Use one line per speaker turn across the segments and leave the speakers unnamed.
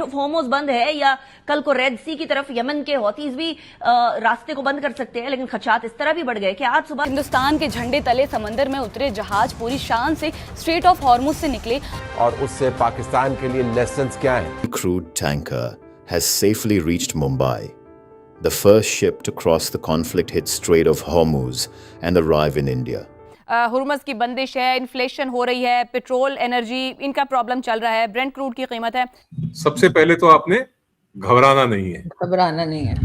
Of Hormuz बंद है, या कल को रेड सी की तरफ यमन के हौतीज भी रास्ते को बंद कर सकते हैं, लेकिन खदशात इस तरह भी बढ़ गए कि आज सुबह
हिंदुस्तान के झंडे तले समंदर में उतरे जहाज पूरी शान से स्ट्रेट ऑफ हॉर्मुज़ से निकले।
और उससे पाकिस्तान के लिए लेसन्स क्या हैं?
Crude tanker has safely reached Mumbai. The first ship to cross the conflict-hit Strait of Hormuz and arrive in India.
Hormuz की बंदिश है, इन्फ्लेशन हो रही है, पेट्रोल एनर्जी इनका प्रॉब्लम चल रहा है, ब्रेंट क्रूड की कीमत है।
सबसे पहले तो आपने घबराना नहीं है,
घबराना नहीं है।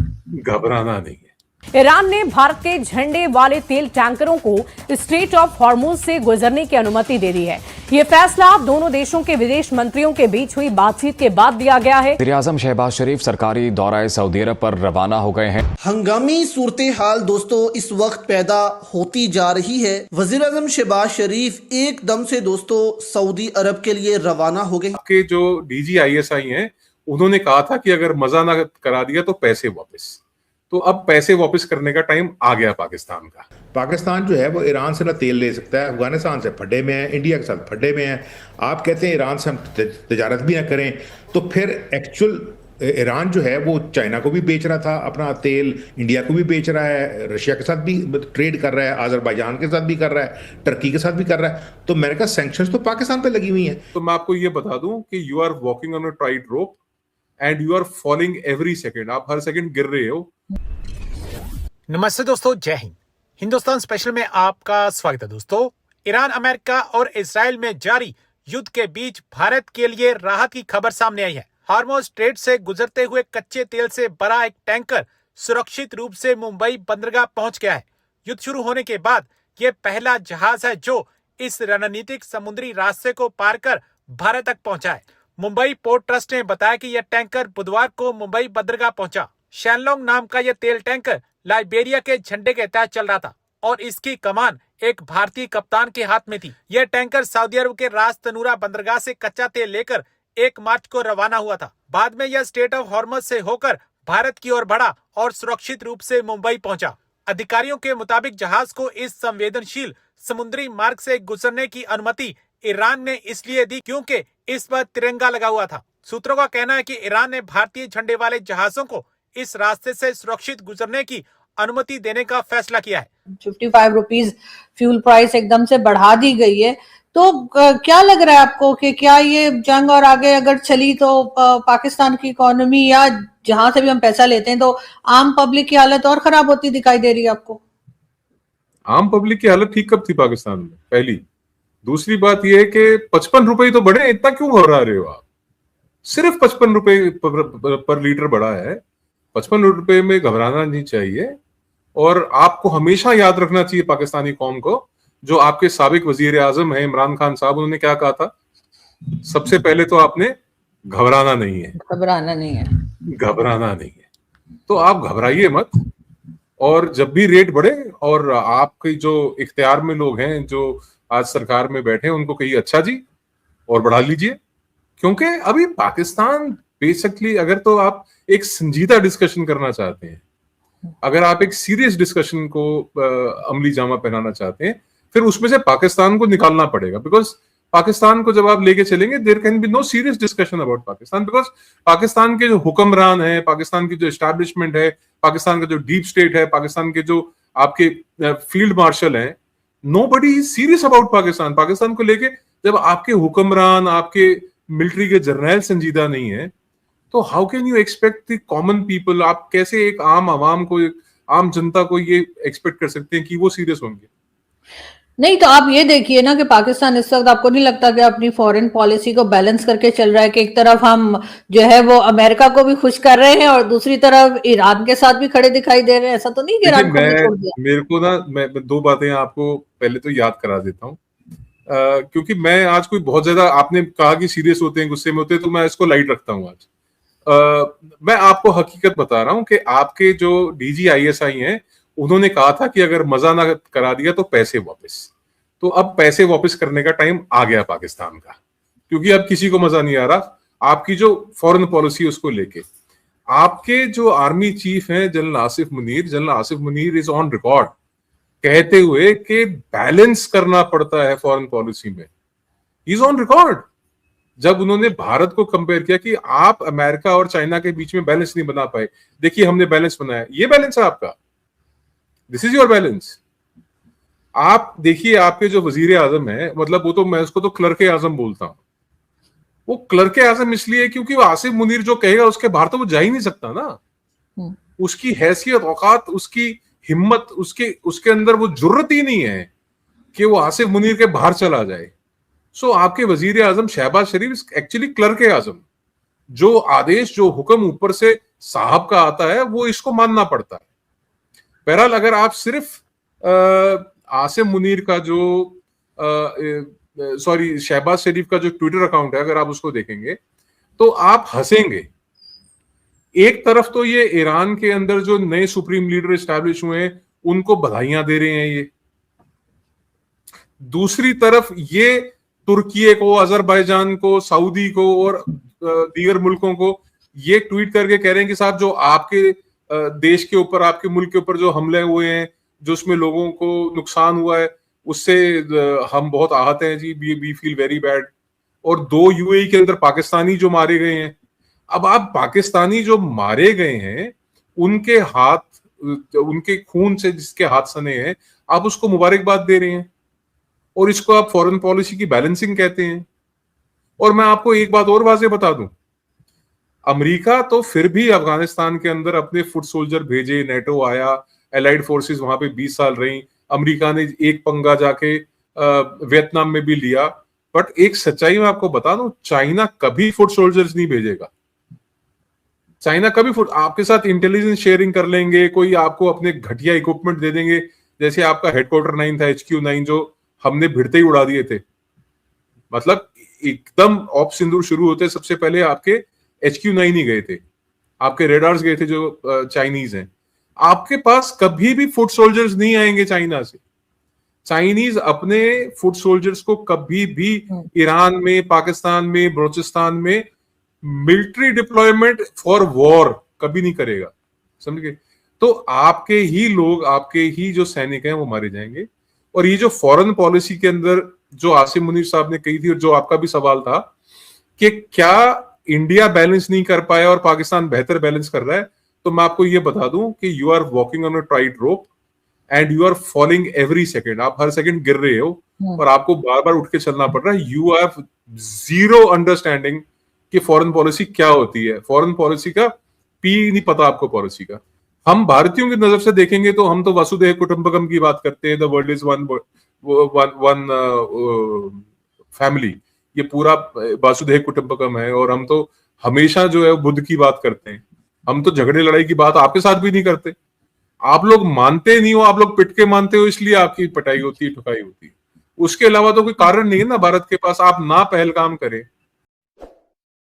घबराना नहीं है।
ईरान ने भारत के झंडे वाले तेल टैंकरों को स्ट्रेट ऑफ हॉर्मुज़ से गुजरने की अनुमति दे दी है। ये फैसला दोनों देशों के विदेश मंत्रियों के बीच हुई बातचीत के बाद लिया गया है।
वज़ीर-ए-आज़म शहबाज शरीफ सरकारी दौरा सऊदी अरब पर रवाना हो गए हैं।
हंगामी सूरत हाल दोस्तों इस वक्त पैदा होती जा रही है। वज़ीर-ए-आज़म शहबाज शरीफ एकदम से दोस्तों सऊदी अरब के लिए रवाना हो गए।
आपके जो DGISI हैं उन्होंने कहा था कि अगर मजा ना करा दिया तो पैसे वापस। तो अब पैसे वापस करने का टाइम आ गया पाकिस्तान का।
पाकिस्तान जो है वो ईरान से ना तेल ले सकता है, अफगानिस्तान से फड्डे में है, इंडिया के साथ फड्डे में है। आप कहते हैं ईरान से हम तजारत भी ना करें, तो फिर एक्चुअल ईरान जो है वो चाइना को भी बेच रहा था अपना तेल, इंडिया को भी बेच रहा है, रशिया के साथ भी ट्रेड कर रहा है, अजरबैजान के साथ भी कर रहा है, टर्की के साथ भी कर रहा है। तो मैंने कहा सैंक्शंस तो पाकिस्तान पे लगी हुई हैं।
तो मैं आपको ये बता दूं कि you are walking on a tight rope and you are falling every second. आप हर सेकेंड गिर रहे हो।
नमस्ते दोस्तों, जय हिंद। हिंदुस्तान स्पेशल में आपका स्वागत है दोस्तों। ईरान, अमेरिका और इजराइल में जारी युद्ध के बीच भारत के लिए राहत की खबर सामने आई है। हार्मुज़ स्ट्रेट से गुजरते हुए कच्चे तेल से भरा एक टैंकर सुरक्षित रूप से मुंबई बंदरगाह पहुंच गया है। युद्ध शुरू होने के बाद ये पहला जहाज है जो इस रणनीतिक समुद्री रास्ते को पार कर भारत तक पहुंचा है। मुंबई पोर्ट ट्रस्ट ने बताया कि यह टैंकर बुधवार को मुंबई बंदरगाह पहुंचा। शैनलोंग नाम का यह तेल टैंकर लाइबेरिया के झंडे के तहत चल रहा था और इसकी कमान एक भारतीय कप्तान के हाथ में थी। यह टैंकर सऊदी अरब के रास तनूरा बंदरगाह से कच्चा तेल लेकर 1 मार्च को रवाना हुआ था। बाद में यह स्ट्रेट ऑफ हॉर्मुज़ से होकर भारत की ओर बढ़ा और सुरक्षित रूप से मुंबई पहुंचा। अधिकारियों के मुताबिक जहाज को इस संवेदनशील समुद्री मार्ग से गुजरने की अनुमति ईरान ने इसलिए दी क्योंकि इस पर तिरंगा लगा हुआ था। सूत्रों का कहना है कि ईरान ने भारतीय झंडे वाले जहाजों को इस रास्ते से सुरक्षित गुजरने की अनुमति देने का फैसला किया है।
55 रुपीज फ्यूल प्राइस एकदम से बढ़ा दी गई है। तो क्या लग रहा है आपको कि क्या ये जंग और आगे अगर चली तो पाकिस्तान की इकोनॉमी या जहां से भी हम पैसा लेते हैं तो आम पब्लिक की हालत और खराब होती दिखाई दे रही है आपको?
आम पब्लिक की हालत ठीक कब थी पाकिस्तान में? पहली। दूसरी बात यह है कि 55 रुपए तो बढ़े, इतना क्यों घबरा रहे हो आप? सिर्फ 55 रुपए पर लीटर बढ़ा है। 55 रुपए में घबराना नहीं चाहिए। और आपको हमेशा याद रखना चाहिए पाकिस्तानी कौम को, जो आपके साबिक वजीर आजम है इमरान खान साहब, उन्होंने क्या कहा था? सबसे पहले तो आपने घबराना नहीं है,
घबराना नहीं है,
घबराना नहीं है। तो आप घबराइए मत। और जब भी रेट बढ़े और आपके जो इख्तियार में लोग हैं जो आज सरकार में बैठे हैं, उनको कहिए अच्छा जी और बढ़ा लीजिए। क्योंकि अभी पाकिस्तान बेसिकली, अगर तो आप एक संजीदा डिस्कशन करना चाहते हैं, अगर आप एक सीरियस डिस्कशन को अमली जामा पहनाना चाहते हैं, फिर उसमें से पाकिस्तान को निकालना पड़ेगा। बिकॉज पाकिस्तान को जब आप लेके चलेंगे, there can be no serious discussion about Pakistan. Because Pakistan के जो हुक्मरान है, पाकिस्तान की जो एस्टैब्लिशमेंट है, पाकिस्तान का जो डीप स्टेट है, पाकिस्तान के जो आपके फील्ड मार्शल हैं, nobody is serious about Pakistan. Pakistan को लेके जब आपके हुक्मरान, आपके मिलिट्री के जर्नैल संजीदा नहीं है, तो how can you expect the common people? आप कैसे एक आम आवाम को, आम जनता को ये एक्सपेक्ट कर सकते हैं कि वो सीरियस होंगे?
नहीं, तो आप ये देखिए ना कि पाकिस्तान इस वक्त, आपको नहीं लगता कि अपनी फॉरेन पॉलिसी को बैलेंस करके चल रहा है कि एक तरफ हम जो है वो अमेरिका को भी खुश कर रहे हैं और दूसरी तरफ ईरान के साथ भी खड़े दिखाई दे रहे हैं? ऐसा तो नहीं कि ईरान को छोड़ दिया?
मेरे को ना, मैं 2 बातें आपको पहले तो याद करा देता हूँ, क्योंकि मैं आज कोई बहुत ज्यादा, आपने कहा कि सीरियस होते हैं, गुस्से में होते हैं, तो मैं इसको लाइट रखता हूँ आज। मैं आपको हकीकत बता रहा हूं कि आपके जो DGISI हैं उन्होंने कहा था कि अगर मजा ना करा दिया तो पैसे वापस। तो अब पैसे वापस करने का टाइम आ गया पाकिस्तान का, क्योंकि अब किसी को मजा नहीं आ रहा आपकी जो फॉरेन पॉलिसी उसको लेके। आपके जो आर्मी चीफ हैं general Asif Munir is on record कहते हुए कि बैलेंस करना पड़ता है फॉरेन पॉलिसी में। He is on record. जब उन्होंने भारत को कंपेयर किया कि आप अमेरिका और चाइना के बीच में बैलेंस नहीं बना पाए, देखिए हमने बैलेंस बनाया, ये बैलेंस है आपका, दिस इज योर बैलेंस। आप देखिए आपके जो वजीर आजम है, मतलब वो तो मैं उसको तो क्लर्क आजम बोलता हूं, वो क्लर्क आजम इसलिए क्योंकि वो आसिफ मुनीर जो कहेगा उसके बाहर तो वो जा ही नहीं सकता ना। उसकी हैसियत, औकात, उसकी हिम्मत, उसके अंदर वो जुर्रत ही नहीं है कि वो आसिफ मुनीर के बाहर चला जाए। सो आपके वजीर आजम शहबाज शरीफ एक्चुअली क्लर्क आजम, जो आदेश, जो हुक्म ऊपर से साहब का आता है वो इसको मानना पड़ता है। बहरहाल अगर आप सिर्फ आसिफ मुनीर का जो शहबाज शरीफ का जो ट्विटर अकाउंट है, अगर आप उसको देखेंगे तो आप हंसेंगे। एक तरफ तो ये ईरान के अंदर जो नए सुप्रीम लीडर एस्टैब्लिश हुए हैं उनको बधाइयां दे रहे हैं ये, दूसरी तरफ ये तुर्की को, अजरबैजान को, सऊदी को और दीगर मुल्कों को ये ट्वीट करके कह रहे हैं कि साहब जो आपके देश के ऊपर, आपके मुल्क के ऊपर जो हमले हुए हैं, जो उसमें लोगों को नुकसान हुआ है, उससे हम बहुत आहत हैं जी, वी फील वेरी बैड। और 2 यूएई के अंदर पाकिस्तानी जो मारे गए हैं, अब आप पाकिस्तानी जो मारे गए हैं उनके हाथ, उनके खून से जिसके हाथ सने हैं, आप उसको मुबारकबाद दे रहे हैं और इसको आप फॉरेन पॉलिसी की बैलेंसिंग कहते हैं। और मैं आपको एक बात और वाज़ेह बता दूं, अमेरिका तो फिर भी अफगानिस्तान के अंदर अपने फुट सोल्जर भेजे, नेटो आया, एलाइड फोर्सेस वहां पे 20 साल रही, अमेरिका ने एक पंगा जाके वियतनाम में भी लिया। बट एक सच्चाई मैं आपको बता दूं, चाइना कभी फुट सोल्जर्स नहीं भेजेगा। चाइना कभी आपके साथ इंटेलिजेंस शेयरिंग कर लेंगे, कोई आपको अपने घटिया इक्विपमेंट दे देंगे, जैसे आपका हेडक्वार्टर 9 था, HQ9, जो हमने भिड़ते ही उड़ा दिए थे। मतलब एकदम ऑप सिंदूर शुरू होते सबसे पहले आपके HQ9 ही गए थे, आपके रेडार्स गए थे जो चाइनीज हैं। आपके पास कभी भी फुट सोल्जर्स नहीं आएंगे चाइना से। चाइनीज अपने फुट सोल्जर्स को कभी भी ईरान में, पाकिस्तान में, बलूचिस्तान में मिलिट्री डिप्लॉयमेंट फॉर वॉर कभी नहीं करेगा, समझ गए? तो आपके ही लोग, आपके ही जो सैनिक हैं वो मारे जाएंगे। और ये जो फॉरेन पॉलिसी के अंदर जो आसिम मुनीर साहब ने कही थी, और जो आपका भी सवाल था कि क्या इंडिया बैलेंस नहीं कर पाया और पाकिस्तान बेहतर बैलेंस कर रहा है, तो मैं आपको ये बता दूं कि you are walking on a tight rope and you are falling every second. आप हर सेकेंड गिर रहे हो और आपको बार बार उठ के चलना पड़ रहा है। यू हैव जीरो अंडरस्टैंडिंग कि फॉरेन पॉलिसी क्या होती है। फॉरेन पॉलिसी का पी नहीं पता आपको पॉलिसी का। हम भारतीयों की नजर से देखेंगे तो हम तो वसुधैव कुटुंबकम की बात करते हैं, the world is one family, ये पूरा वसुधैव कुटुंबकम है। और हम तो हमेशा जो है बुद्ध की बात करते हैं, हम तो झगड़े लड़ाई की बात आपके साथ भी नहीं करते। आप लोग मानते नहीं हो, आप लोग पिट के मानते हो, इसलिए आपकी पिटाई होती है, ठुकाई होती है। उसके अलावा तो कोई कारण नहीं है ना भारत के पास। आप ना पहलगाम करें,